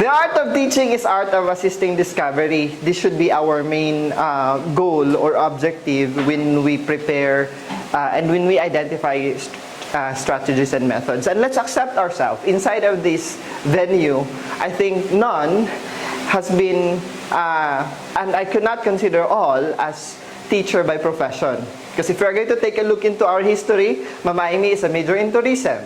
The art of teaching is art of assisting discovery. This should be our main goal or objective when we prepare and when we identify strategies and methods. And let's accept ourselves. Inside of this venue, I think none has been, and I could not consider all as teacher by profession. Because if you're going to take a look into our history, Mama Amy is a major in tourism.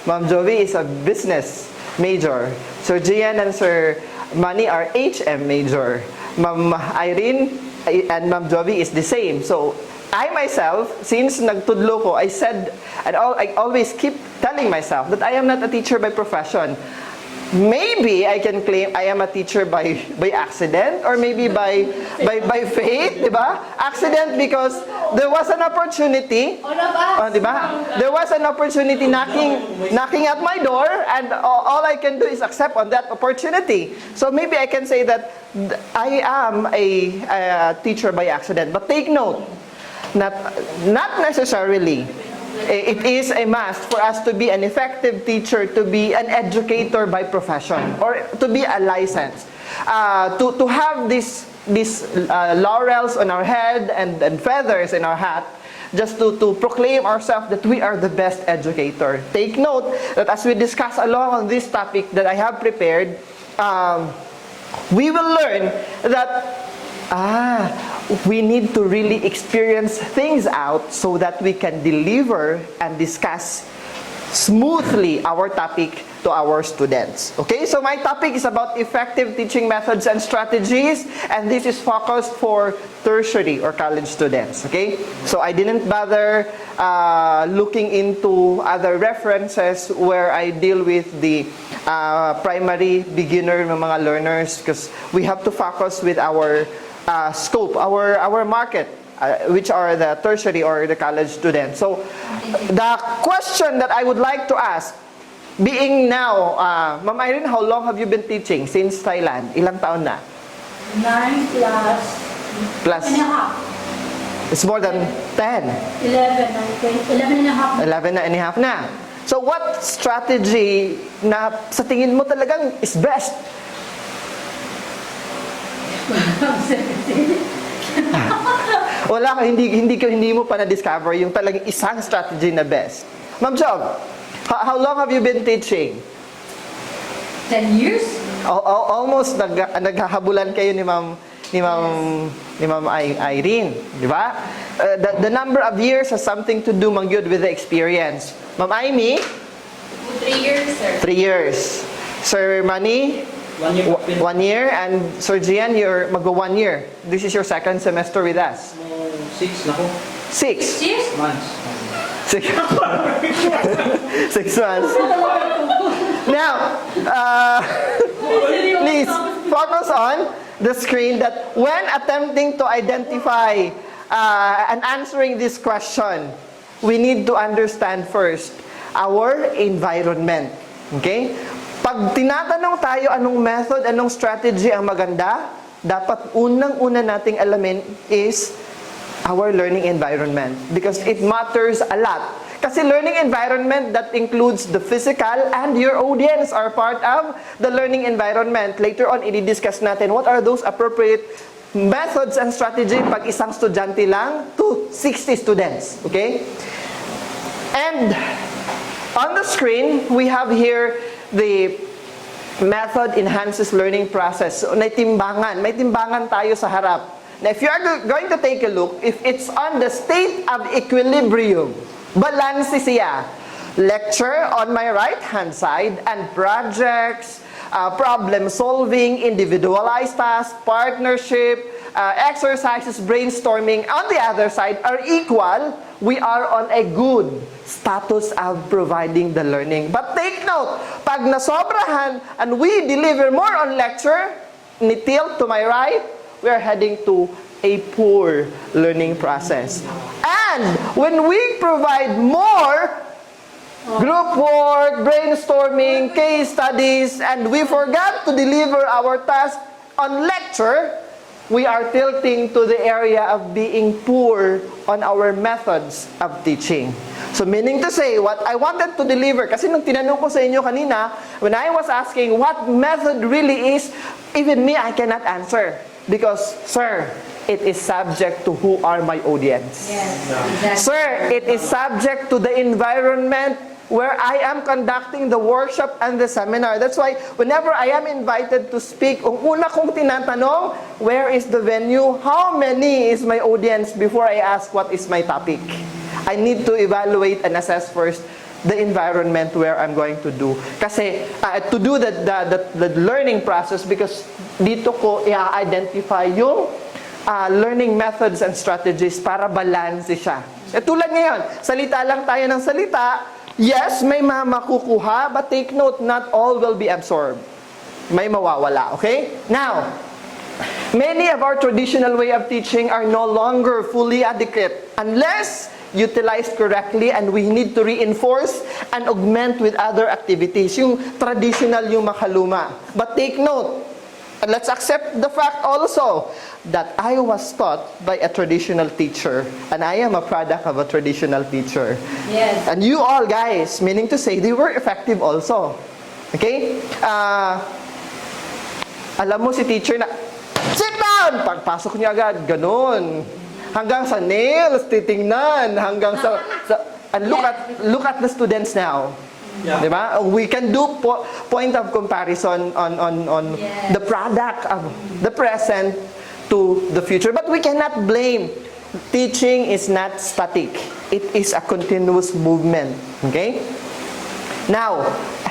Ma'am Jovi is a business major. Sir Gian and Sir Manny are HM major. Ma'am Irene and Ma'am Jovi is the same. So, I myself, since nagtudlo ko, I said, and I always keep telling myself that I am not a teacher by profession. Maybe I can claim I am a teacher by accident or maybe by faith, di ba? Accident because there was an opportunity. Di ba? There was an opportunity knocking at my door, and all I can do is accept on that opportunity. So maybe I can say that I am a teacher by accident. But take note, not necessarily. It is a must for us to be an effective teacher, to be an educator by profession, or to be a licensed. To have these laurels on our head and feathers in our hat, just to proclaim ourselves that we are the best educator. Take note that as we discuss along on this topic that I have prepared, we will learn that we need to really experience things out so that we can deliver and discuss smoothly our topic to our students. Okay, so my topic is about effective teaching methods and strategies, and this is focused for tertiary or college students. Okay, so I didn't bother looking into other references where I deal with the primary beginner mga learners, because we have to focus with our scope, our market, which are the tertiary or the college students. So, the question that I would like to ask, being now, Ma'am Irene, how long have you been teaching since Thailand? Ilang taon na? 9 plus and a half. It's more than 10. 11, I think. 11 and a half. 11 and a half na. So, what strategy na sa tingin mo talagang is best? Wala ka, hindi mo pa na-discover yung talagang isang strategy na best. Ma'am Job, how long have you been teaching? 10 years? Almost naghahabulan kayo ni Ma'am Irene, di ba? The number of years has something to do mangyud with the experience. Ma'am Amy? 3 years, sir. 3 years. Sir Manny? 1 year. 1 year. And Sir Gian, you're mag-go 1 year. This is your second semester with us. 6 na ko. 6 Years? Months. 6 months. Now, please focus on the screen that when attempting to identify and answering this question, we need to understand first our environment. Okay? Pag tinatanong tayo anong method, anong strategy ang maganda, dapat unang-una nating alamin is our learning environment, because it matters a lot. Kasi learning environment, that includes the physical, and your audience are part of the learning environment. Later on, i-discuss natin what are those appropriate methods and strategy pag isang estudyante lang to 60 students. Okay? And on the screen, we have here the Method enhances learning process. So, may timbangan tayo sa harap. Now, if you are going to take a look, if it's on the state of equilibrium, balance siya. Lecture on my right-hand side and projects, problem solving, individualized tasks, partnership, exercises, brainstorming on the other side are equal. We are on a good status of providing the learning. But take note, pag nasobrahan and we deliver more on lecture, ni tilt to my right, we are heading to a poor learning process. And when we provide more group work, brainstorming, case studies, and we forgot to deliver our task on lecture, we are tilting to the area of being poor on our methods of teaching. So meaning to say, what I wanted to deliver, kasi nung tinanong ko sa inyo kanina, when I was asking what method really is, even me, I cannot answer. Because, sir, it is subject to who are my audience. Yes, exactly. Sir, it is subject to the environment where I am conducting the workshop and the seminar. That's why whenever I am invited to speak, ang una kong tinatanong, where is the venue? How many is my audience before I ask what is my topic? I need to evaluate and assess first the environment where I'm going to do. Kasi to do the learning process, because dito ko i-identify yung learning methods and strategies para balance siya. Tulad ngayon, salita lang tayo ng salita. Yes, may makukuha, but take note, not all will be absorbed. May mawawala, okay? Now, many of our traditional way of teaching are no longer fully adequate unless utilized correctly, and we need to reinforce and augment with other activities. Yung traditional, yung makaluma. But take note, and let's accept the fact also that I was taught by a traditional teacher, and I am a product of a traditional teacher. Yes. And you all guys, meaning to say, they were effective also. Okay? Alam mo si teacher na, sit down! Pagpasok niya agad, ganun. Hanggang sa nails, titingnan, hanggang sa and look at the students now. Yeah. Diba? We can do point of comparison on Yes. the product of the present to the future. But we cannot blame. Teaching is not static. It is a continuous movement. Okay? Now,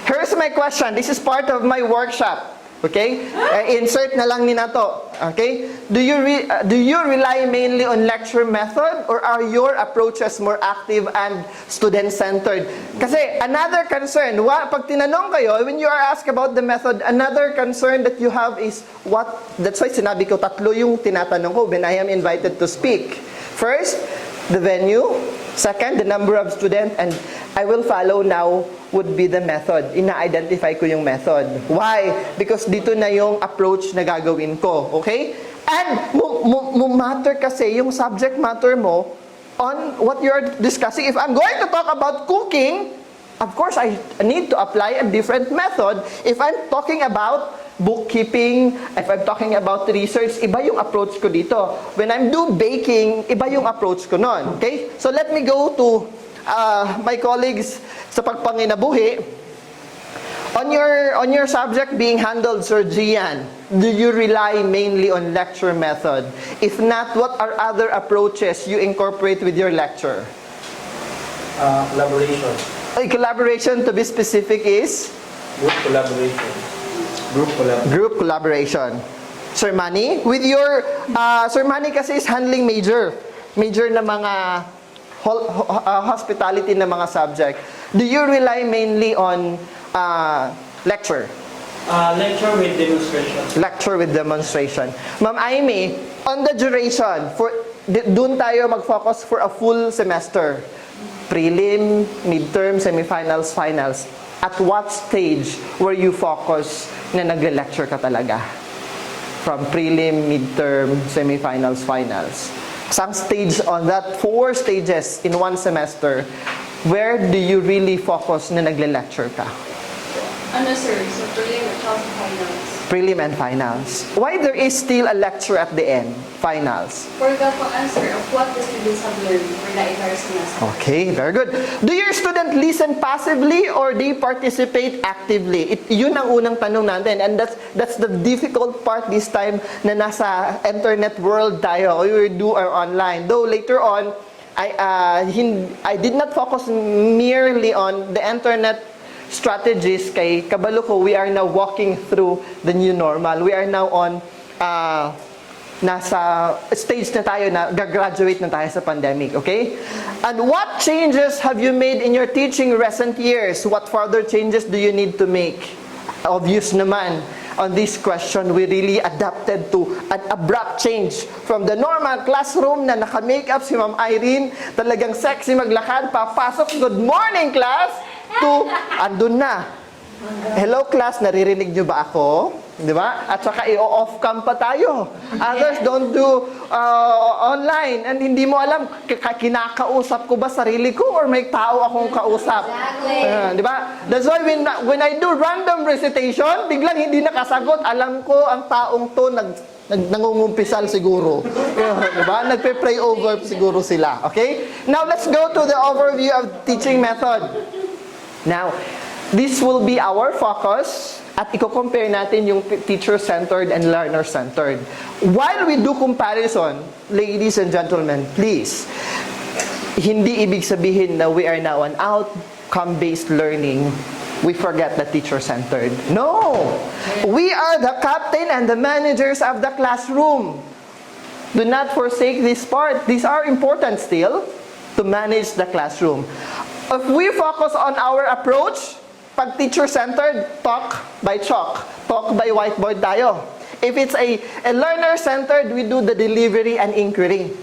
here's my question. This is part of my workshop. Okay? Insert na lang nina to. Okay? Do you rely mainly on lecture method, or are your approaches more active and student-centered? Kasi another concern, pag tinanong kayo, when you are asked about the method, another concern that you have is what, that's why sinabi ko, tatlo yung tinatanong ko when I am invited to speak. First, the venue. Second, the number of students, and I will follow now would be the method. Ina-identify ko yung method. Why? Because dito na yung approach na gagawin ko. Okay? And matter kasi yung subject matter mo on what you're discussing. If I'm going to talk about cooking, of course, I need to apply a different method. If I'm talking about bookkeeping, if I'm talking about research, iba yung approach ko dito. When I'm do baking, iba yung approach ko nun. Okay? So let me go to my colleagues sa pagpanginabuhi. On your subject being handled, Sir Gian, do you rely mainly on lecture method? If not, what are other approaches you incorporate with your lecture? Collaboration. Collaboration, to be specific, is? Group collaboration. Group collaboration. Sir Manny, with your Sir Manny kasi is handling major na mga hospitality na mga subject. Do you rely mainly on lecture? Lecture with demonstration. Lecture with demonstration. Ma'am Aimee, on the duration, dun tayo mag-focus for a full semester. Prelim, midterm, semifinals, finals. At what stage were you focused na nagle-lecture ka talaga? From prelim, midterm, semifinals, finals. Some stage on that 4 stages in one semester, where do you really focus na nagle-lecture ka? Ano sir, so prelim at finals. prelim and finals. Why there is still a lecture at the end? Finals. For the answer of what the students have learned for the entire semester. Okay, very good. Do your student listen passively or they participate actively? Yun ang unang tanong natin, and that's the difficult part this time na nasa internet world tayo. We do our online. Though later on, I did not focus merely on the internet strategies kay kabalo ko. We are now walking through the new normal. We are now on nasa stage na tayo na gagraduate na tayo sa pandemic, okay? And what changes have you made in your teaching recent years? What further changes do you need to make? Obvious naman, on this question, we really adapted to an abrupt change from the normal classroom na naka-makeup si Ma'am Irene, talagang sexy maglakad, papasok, good morning class, to andun na. Hello class, naririnig nyo ba ako? Di ba? At saka i-off cam pa tayo. Others don't do online. And hindi mo alam, kinakausap ko ba sarili ko or may tao akong kausap? Exactly. Di ba? That's why when I do random recitation, biglang hindi nakasagot. Alam ko ang taong to nangungumpisal siguro. Di ba? Nagpe-pray over siguro sila. Okay? Now let's go to the overview of teaching method. Now, this will be our focus at i-compare natin yung teacher-centered and learner-centered. While we do comparison, ladies and gentlemen, please, hindi ibig sabihin na we are now an outcome-based learning. We forget the teacher-centered. No! We are the captain and the managers of the classroom. Do not forsake this part. These are important still to manage the classroom. If we focus on our approach, pag teacher-centered, talk by chalk. Talk by whiteboard tayo. If it's a learner-centered, we do the delivery and inquiry.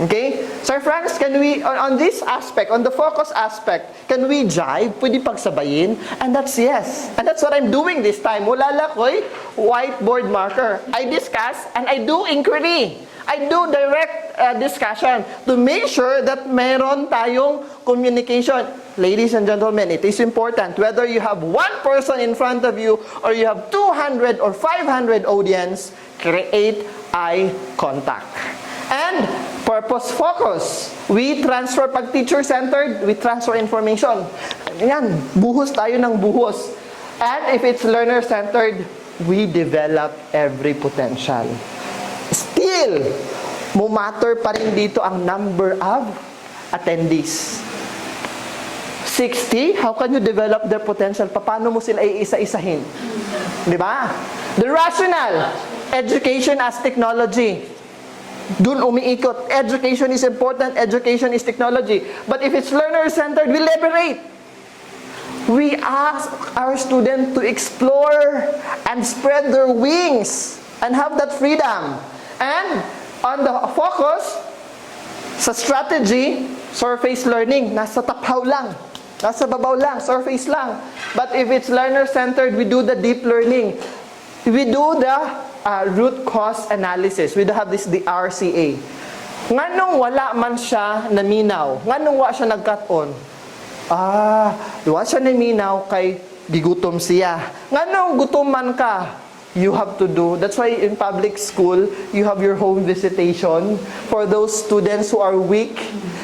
Okay? Sir Franz, can we, on this aspect, on the focus aspect, can we jive? Pwede pagsabayin? And that's yes. And that's what I'm doing this time. Wala lang ko'y whiteboard marker. I discuss and I do inquiry. I do direct discussion to make sure that meron tayong communication. Ladies and gentlemen, it is important whether you have one person in front of you or you have 200 or 500 audience, create eye contact. And purpose focus. We transfer, pag teacher-centered, we transfer information. Yan, buhos tayo ng buhos. And if it's learner-centered, we develop every potential. Still, matter pa rin dito ang number of attendees. 60, how can you develop their potential? Paano mo sila iisa-isahin? Di ba? The rational, education as technology. Dun umiikot. Education is important, education is technology. But if it's learner-centered, we liberate. We ask our students to explore and spread their wings and have that freedom. And on the focus, sa strategy, surface learning, nasa tapaw lang. Nasa babaw lang, surface lang. But if it's learner-centered, we do the deep learning. We do the root cause analysis. We do have the RCA. Nganong wala man siya naminaw? Nganong wala siya nagkat-on? Wala siya naminaw kay gigutom siya. Nganong gutom man ka? You have to do. That's why in public school, you have your home visitation for those students who are weak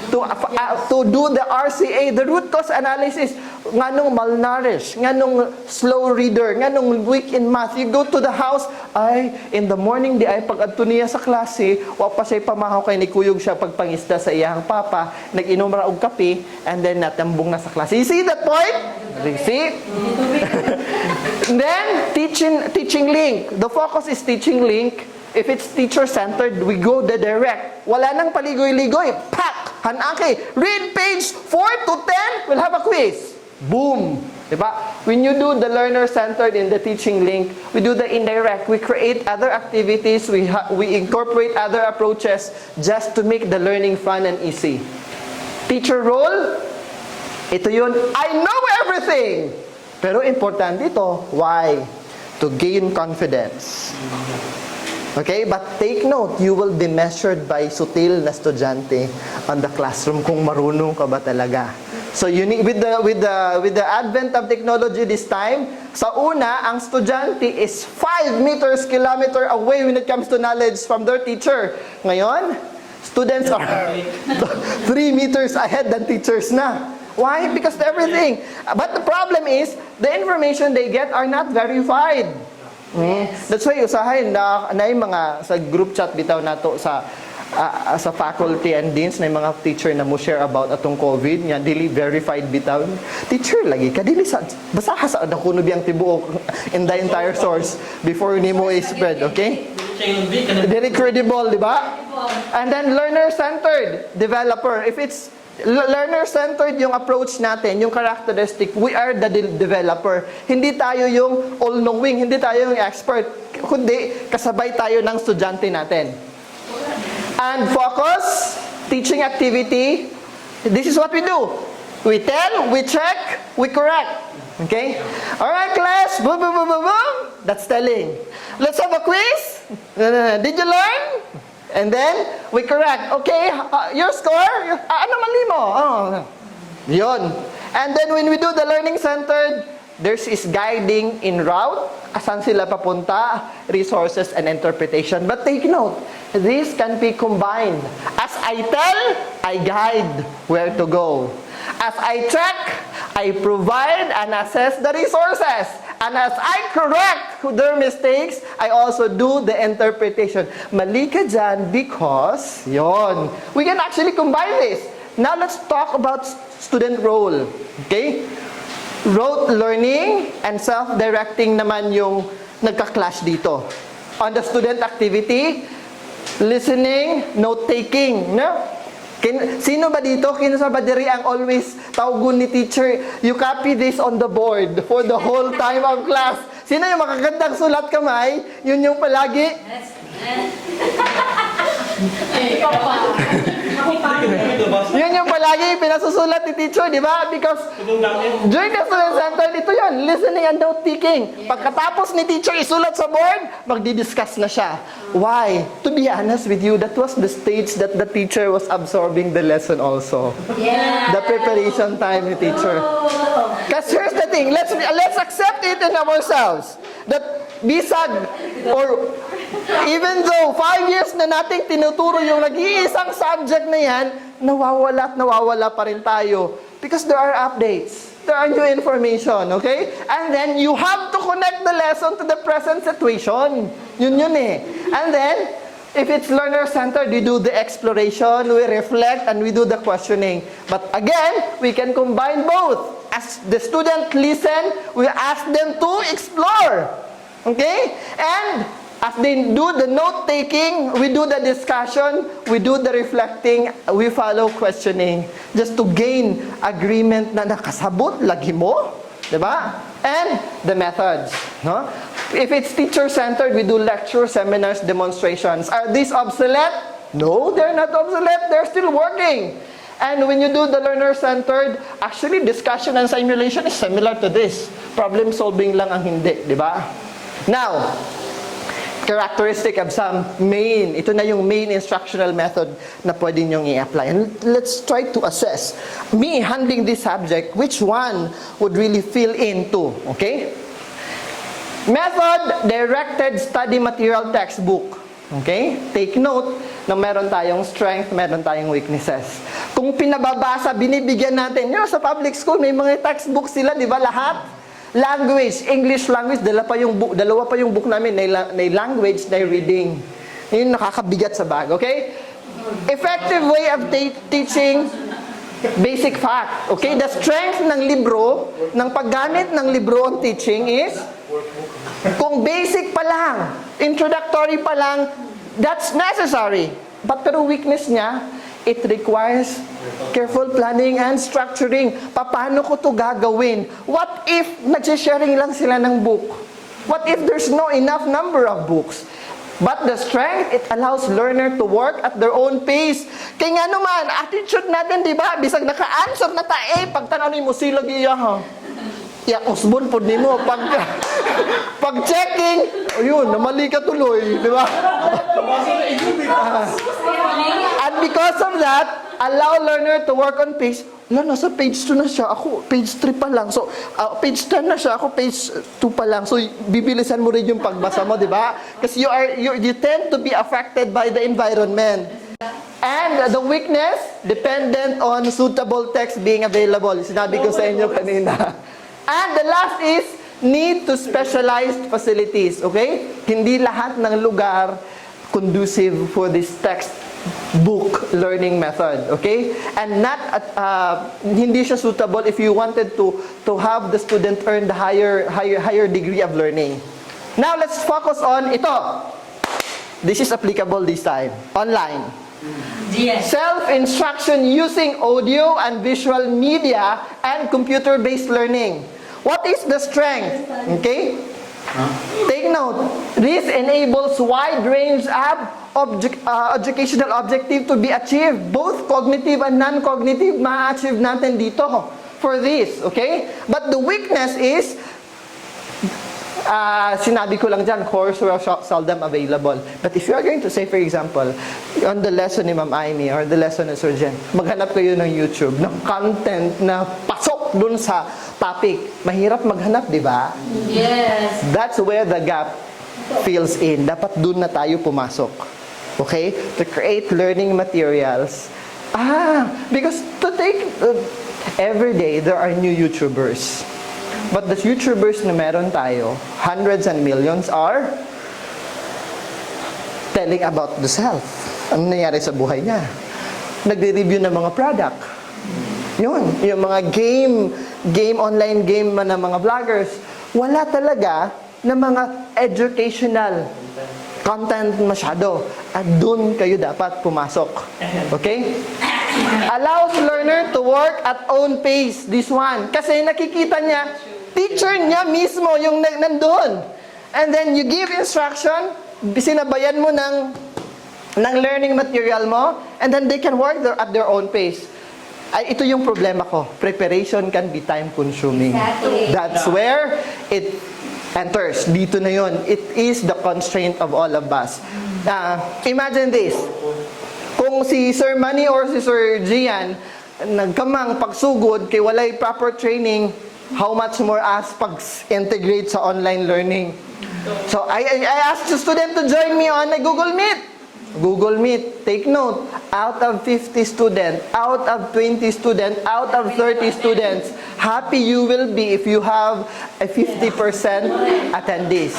to do the RCA, the root cause analysis. Nganong malnourished, nganong slow reader, nganong weak in math. You go to the house, in the morning di ay pag-adto niya sa klase, wa pa siya pamahaw kay ni kuyog siya pagpangisda sa iyang papa, nag-inom ra og kape, and then natambong na sa klase. You see that point? You see? And then, teaching link. The focus is teaching link. If it's teacher-centered, we go the direct. Wala nang paligoy-ligoy. Pak! Hanake. Read page 4 to 10. We'll have a quiz. Boom! Diba? When you do the learner-centered in the teaching link, we do the indirect. We create other activities. We incorporate other approaches just to make the learning fun and easy. Teacher role, ito yun. I know everything! Pero importante ito. Why? To gain confidence. Okay? But take note, you will be measured by sutil na estudyante on the classroom kung marunong ka ba talaga. So you need, with the advent of technology this time, sa una, ang estudyante is 5 meters kilometer away when it comes to knowledge from their teacher. Ngayon, students are 3 meters ahead than teachers na. Why? Because of everything. But the problem is, the information they get are not verified. That's why usahay na yung mga sa group chat bitaw nato sa faculty and deans na yung mga teacher na mo share about atong COVID nga dili verified bitaw. Teacher lagi ka dili sa basaha sa dakuno biyang tibuok in the entire source before nimo i-spread, okay? Very credible, di ba? And then learner-centered developer. If it's learner-centered yung approach natin, yung characteristic, we are the developer. Hindi tayo yung all-knowing, hindi tayo yung expert, kundi kasabay tayo ng estudyante natin. And focus, teaching activity, this is what we do. We tell, we check, we correct. Okay? Alright, class, boom, boom, boom, boom, boom. That's telling. Let's have a quiz. Did you learn? And then, we correct. Okay, your score? Ano mali mo? Oh, yun. And then when we do the learning-centered, there's is guiding in route, asan sila papunta, resources, and interpretation. But take note, these can be combined. As I tell, I guide where to go. As I check, I provide and assess the resources. And as I correct their mistakes, I also do the interpretation. Mali ka dyan because, yon. We can actually combine this. Now let's talk about student role. Okay? Rote learning and self-directing naman yung nagka-clash dito. On the student activity, listening, note-taking. No? Sino ba dito? Kinsa ba diri ang always tawgon ni teacher? You copy this on the board for the whole time of class. Sino yung makagandang sulat kamay? Yun yung palagi. Yun yung palagi pinasusulat ni teacher, di ba? Because during the student center, ito yun, listening and note-taking. Pagkatapos ni teacher isulat sa board, magdi-discuss na siya. Why? To be honest with you, that was the stage that the teacher was absorbing the lesson also. Yeah. The preparation time ni teacher. Because here's the thing, let's accept it in ourselves. That bisag or even though 5 years na nating tinuturo yung nag-iisang subject na yan, nawawala at nawawala pa rin tayo. Because there are updates. There are new information, okay? And then, you have to connect the lesson to the present situation. Yun eh. And then, if it's learner-centered, we do the exploration, we reflect, and we do the questioning. But again, we can combine both. As the student listen, we ask them to explore. Okay? And as they do the note-taking, we do the discussion, we do the reflecting, we follow questioning. Just to gain agreement na nakasabot, lagi mo. Diba? And the methods. No? If it's teacher-centered, we do lecture, seminars, demonstrations. Are these obsolete? No, they're not obsolete. They're still working. And when you do the learner-centered, actually discussion and simulation is similar to this. Problem solving lang ang hindi, di ba? Now, characteristic of some main, ito na yung main instructional method na pwede nyong i-apply. And let's try to assess, me handling this subject, which one would really fill into, okay? Method, directed study material textbook. Okay? Take note na meron tayong strength, meron tayong weaknesses. Kung pinababasa, binibigyan natin, yun, sa public school, may mga textbook sila, di ba, lahat? Language, English language, dalawa pa yung book namin, na language, na reading. Yun, nakakabigat sa bag, okay? Effective way of teaching, basic fact. Okay? The strength ng libro, ng paggamit ng libro on teaching is, kung basic pa lang, introductory pa lang, that's necessary. But pero weakness niya, it requires careful planning and structuring. Paano ko to gagawin? What if nag-sharing lang sila ng book? What if there's no enough number of books? But the strength, it allows learner to work at their own pace. Kaya nga naman, attitude natin, di ba? Bisag naka-answer na tayo, pagtanaw ni mo sila giya, ha? Ya, usbon po ni mo. Pag checking, ayun, namali ka tuloy, di ba? And because of that, allow learner to work on pace, nasa page 2 na siya. Ako, page 3 pa lang. So, page 10 na siya. Ako, page 2 pa lang. So, bibilisan mo rin yung pagbasa mo, di ba? Kasi you tend to be affected by the environment. And the weakness, dependent on suitable text being available. Sinabi ko sa inyo kanina. And the last is, need to specialized facilities. Okay? Hindi lahat ng lugar conducive for this textbook learning method. Okay? And not hindi siya suitable if you wanted to have the student earn the higher degree of learning. Now, let's focus on ito. This is applicable this time. Online. Yes. Self-instruction using audio and visual media and computer-based learning. What is the strength? Okay? Take note. This enables wide range of educational objective to be achieved. Both cognitive and non-cognitive ma-achieve natin dito for this. Okay? But the weakness is sinabi ko lang dyan, courseware seldom available. But if you are going to say, for example, on the lesson ni Ma'am Aimee or the lesson ni Sir Jen, maghanap kayo ng YouTube, ng content na pasok dun sa topic. Mahirap maghanap, di ba? Yes. That's where the gap fills in. Dapat dun na tayo pumasok. Okay? To create learning materials. Because to take, every day, there are new YouTubers. But the YouTubers na meron tayo, hundreds and millions, are telling about the self. Ano nangyari sa buhay niya? Nagre-review ng mga product. Yun, yung mga online game na mga vloggers. Wala talaga na mga educational content masyado. At doon kayo dapat pumasok. Okay? Allows learner to work at own pace. This one. Kasi nakikita niya, teacher niya mismo yung nandun. And then you give instruction, sinabayan mo ng learning material mo, and then they can work at their own pace. Ito yung problema ko. Preparation can be time consuming. Exactly. That's where it enters. Dito na yun. It is the constraint of all of us. Imagine this. Kung si Sir Manny or si Sir Gian nagkamang pagsugod kay walay proper training, how much more us pag-integrate sa online learning. So, I asked the student to join me on a Google Meet. Google Meet, take note, out of 50 students, out of 20 students, out of 30 students, happy you will be if you have a 50% attendees.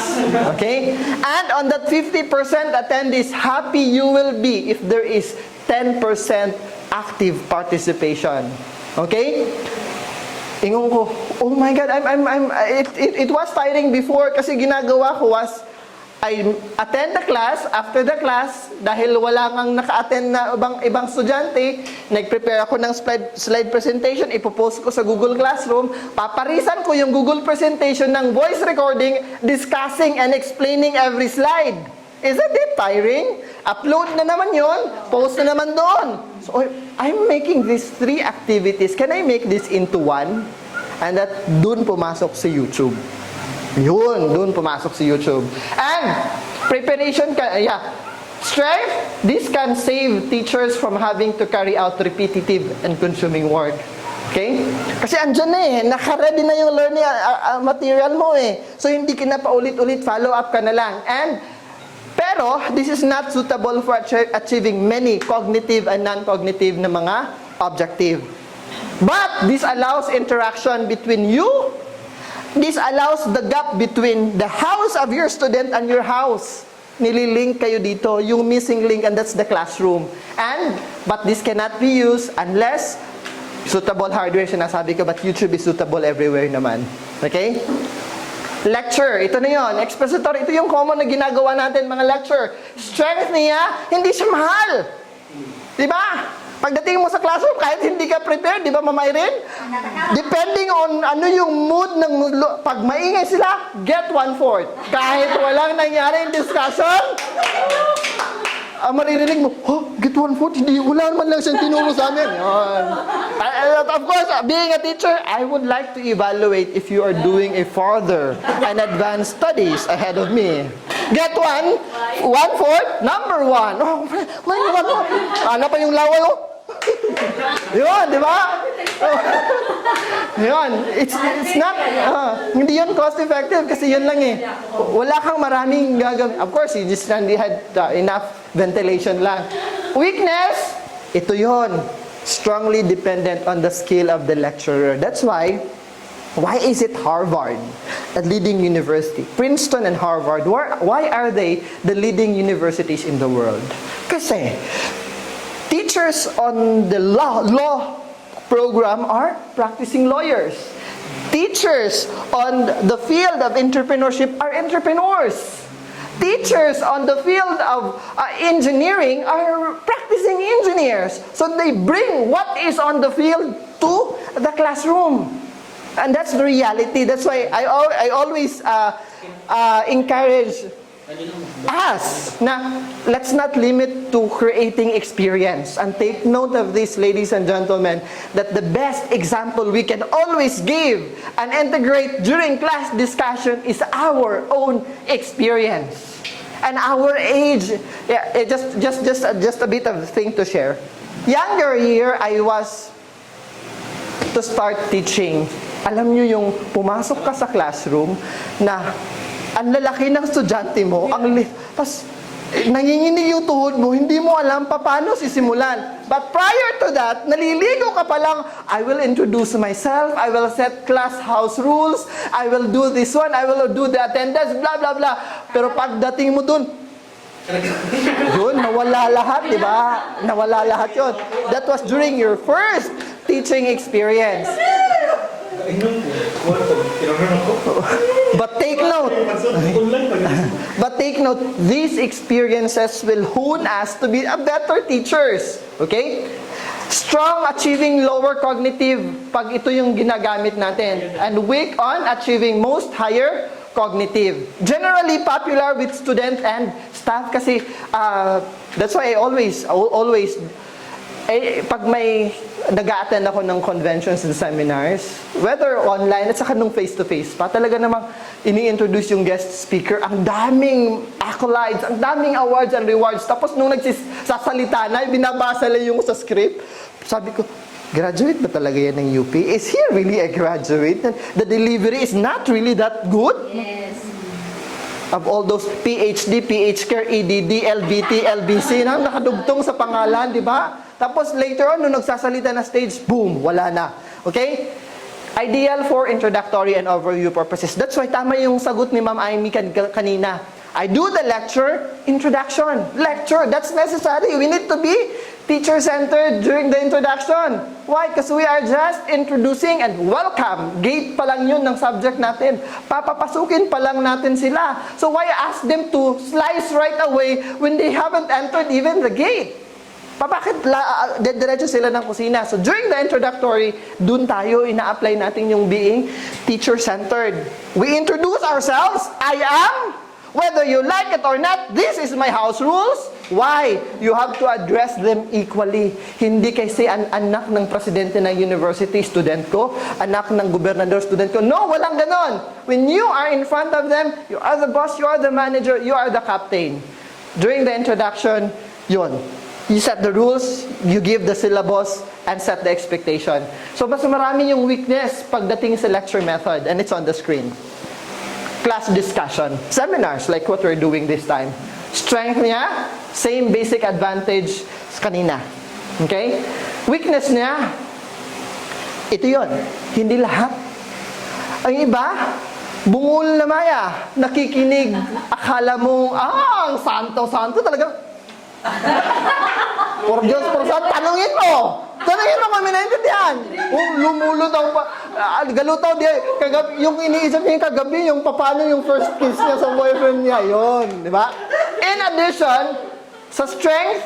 Okay? And on that 50% attendees, happy you will be if there is 10% active participation. Okay? Ingon ko, oh my God, it was tiring before kasi ginagawa ko was, I attend the class, after the class, dahil wala ngang naka-attend na ibang estudyante, nag-prepare ako ng slide presentation, ipopost ko sa Google Classroom, paparisan ko yung Google presentation ng voice recording, discussing and explaining every slide. Isn't it tiring? Upload na naman yon, post na naman doon. So, I'm making these 3 activities. Can I make this into one? And that doon pumasok sa YouTube. Yun, doon pumasok sa YouTube. And preparation, strength, this can save teachers from having to carry out repetitive and consuming work. Okay? Kasi andyan na naka-ready na yung learning material mo So, hindi ka na paulit-ulit, follow up ka na lang. Pero, this is not suitable for achieving many cognitive and non-cognitive na mga objective. But, this allows interaction between you. This allows the gap between the house of your student and your house. Nililink kayo dito, yung missing link, and that's the classroom. But this cannot be used unless suitable hardware, sinasabi ko, but YouTube is suitable everywhere naman. Okay? Lecture, ito na yon. Expositor, ito yung common na ginagawa natin, mga lecture. Strength niya, hindi siya mahal. Diba? Pagdating mo sa classroom, kahit hindi ka prepared, di ba mamay rin? Depending on ano yung mood ng pag maingay sila, get 1/4. Kahit walang nangyaring discussion, maririnig mo, get 1/4, hindi, wala naman lang siyang tinuro sa amin. Of course, being a teacher, I would like to evaluate if you are doing a further and advanced studies ahead of me. Get 1/4, number 1. Ano pa yung laway Yun, di ba? Yun. It's not, hindi yun cost effective kasi yun lang eh. Wala kang maraming gagawin. Of course, you just only had enough ventilation lang. Weakness, ito yun. Strongly dependent on the skill of the lecturer. That's why is it Harvard, a leading university? Princeton and Harvard, why are they the leading universities in the world? Kasi teachers on the law program are practicing lawyers. Teachers on the field of entrepreneurship are entrepreneurs. Teachers on the field of engineering are practicing engineers. So they bring what is on the field to the classroom. And that's the reality. That's why I always encourage us na let's not limit to creating experience. And take note of this, ladies and gentlemen, that the best example we can always give and integrate during class discussion is our own experience. And our age, just a bit of thing to share. Younger year, I was to start teaching. Alam nyo yung pumasok ka sa classroom na ang lalaki ng estudyante mo, tapos nanginginig yung tuhod mo, hindi mo alam paano sisimulan. But prior to that, naliligo ka pa lang, I will introduce myself, I will set class house rules, I will do this one, I will do the attendance, blah, blah, blah. Pero pagdating mo dun, yun, nawala lahat, di ba? Nawala lahat yun. That was during your first teaching experience. But take note, these experiences will hone us to be a better teachers. Okay? Strong achieving lower cognitive, pag ito yung ginagamit natin. And weak on achieving most higher cognitive. Generally popular with student and staff kasi that's why I always pag may nag-a-attend ako ng conventions and seminars, whether online at saka nung face-to-face pa, talaga namang ini-introduce yung guest speaker, ang daming accolades, ang daming awards and rewards. Tapos nung nagsasalita na, binabasa lang yung sa script, sabi ko, graduate ba talaga yan ng UP? Is he really a graduate? The delivery is not really that good? Yes. Of all those PhD, PhCare, EDD, LBT, LBC, na nakadugtong sa pangalan, di ba? Tapos later on, nung nagsasalita na stage, boom, wala na. Okay? Ideal for introductory and overview purposes. That's why tama yung sagot ni Ma'am Amy kanina. I do the lecture, introduction. Lecture, that's necessary. We need to be teacher-centered during the introduction. Why? Because we are just introducing and welcome. Gate pa lang yun ng subject natin. Papapasukin pa lang natin sila. So why ask them to slice right away when they haven't entered even the gate? Bakit diretso sila ng kusina? So during the introductory, dun tayo ina-apply natin yung being teacher-centered. We introduce ourselves. I am. Whether you like it or not, this is my house rules. Why? You have to address them equally. Hindi kasi anak ng presidente ng university, student ko. Anak ng gobernador, student ko. No, walang ganon. When you are in front of them, you are the boss, you are the manager, you are the captain. During the introduction, yun. You set the rules, you give the syllabus, and set the expectation. So, mas marami yung weakness pagdating sa lecture method, and it's on the screen. Class discussion. Seminars, like what we're doing this time. Strength niya, same basic advantage sa kanina. Okay? Weakness niya, ito yon. Hindi lahat. Ang iba, bungol na maya, nakikinig, akala mo, ang santo-santo talaga. For Diyos, for saan, tanungin mo kami naintindihan. Lumulutaw pa, galutaw di, yung iniisip niya kagabi, yung paano yung first kiss niya sa boyfriend niya, yon, di ba? In addition, sa strength,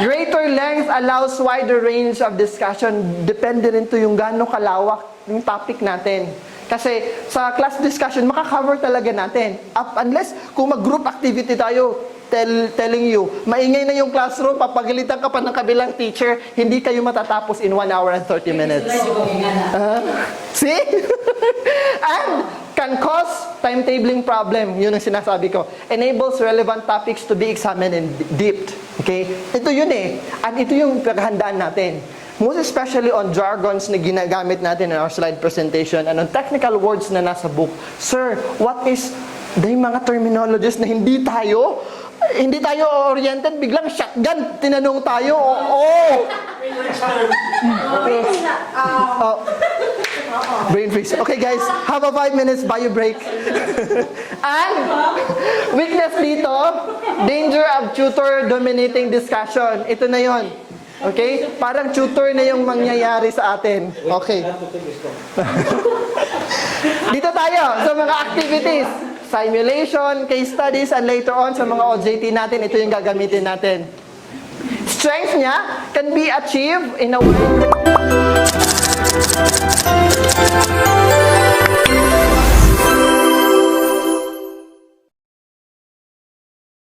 greater length allows wider range of discussion. Depende rin to yung gaano kalawak yung topic natin. Kasi sa class discussion, makakover talaga natin. Unless kung mag-group activity tayo, telling you, maingay na yung classroom, papagalitan ka pa ng kabilang teacher, hindi kayo matatapos in 1 hour and 30 minutes. See? And can cause timetabling problem. Yun ang sinasabi ko. Enables relevant topics to be examined in depth. Okay? Ito yun eh. At ito yung paghandaan natin. Most especially on jargons na ginagamit natin in our slide presentation and on technical words na nasa book. Sir, what is yung mga terminologies na hindi tayo oriented, biglang shotgun, tinanong tayo, brain freeze. Okay guys, have a 5 minutes bio break. And, weakness dito, danger of tutor dominating discussion. Ito na yon. Okay? Parang tutor na yung mangyayari sa atin. Okay. Dito tayo sa mga activities. Simulation, case studies, and later on sa mga OJT natin, ito yung gagamitin natin. Strength niya can be achieved in a way